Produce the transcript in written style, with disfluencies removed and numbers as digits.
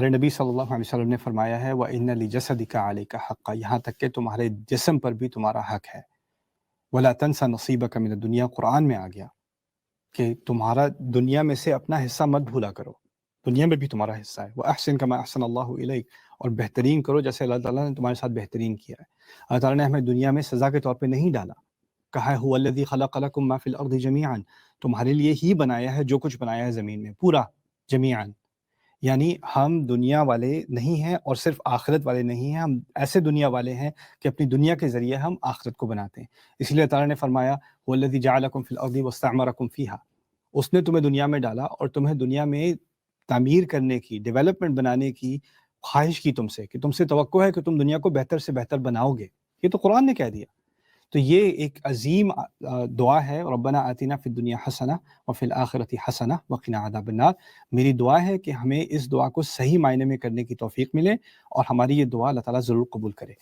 پیارے نبی صلی اللہ علیہ وسلم نے فرمایا ہے وَإِنَّ لِجَسَدِكَ عَلَيْكَ حَقًّا، یہاں تک کہ تمہارے جسم پر بھی تمہارا حق ہے۔ وَلَا تَنْسَ نَصِيبَكَ مِنَ الدُّنْيَا، قرآن میں آ گیا کہ تمہارا دنیا میں سے اپنا حصہ مت بھولا کرو، دنیا میں بھی تمہارا حصہ ہے۔ وَأَحْسِن كَمَا أَحْسَنَ اللَّهُ إِلَيْكَ، اور بہترین کرو جیسے اللہ تعالیٰ نے تمہارے ساتھ بہترین کیا ہے۔ اللہ تعالیٰ نے ہمیں دنیا میں سزا کے طور پہ نہیں ڈالا، کہا ہے هُوَ الَّذِي خَلَقَ لَكُم مَّا فِي الْأَرْضِ جَمِيعًا، تمہارے لیے ہی بنایا ہے جو کچھ بنایا ہے زمین میں پورا جمیعاً، یعنی ہم دنیا والے نہیں ہیں اور صرف آخرت والے نہیں ہیں، ہم ایسے دنیا والے ہیں کہ اپنی دنیا کے ذریعے ہم آخرت کو بناتے ہیں۔ اس لیے تعالیٰ نے فرمایا وَالَّذِي جَعَلَكُم فِي الْأَرْضِ وَاسْتَعْمَرَكُم فِيهَا، اس نے تمہیں دنیا میں ڈالا اور تمہیں دنیا میں تعمیر کرنے کی، ڈیولپمنٹ بنانے کی خواہش کی تم سے، کہ تم سے توقع ہے کہ تم دنیا کو بہتر سے بہتر بناؤ گے، یہ تو قرآن نے کہہ دیا۔ تو یہ ایک عظیم دعا ہے، ربنا آتنا فی الدنیا حسنہ وفی الآخرۃ حسنہ وقنا عذاب النار۔ میری دعا ہے کہ ہمیں اس دعا کو صحیح معنی میں کرنے کی توفیق ملے اور ہماری یہ دعا اللہ تعالیٰ ضرور قبول کرے۔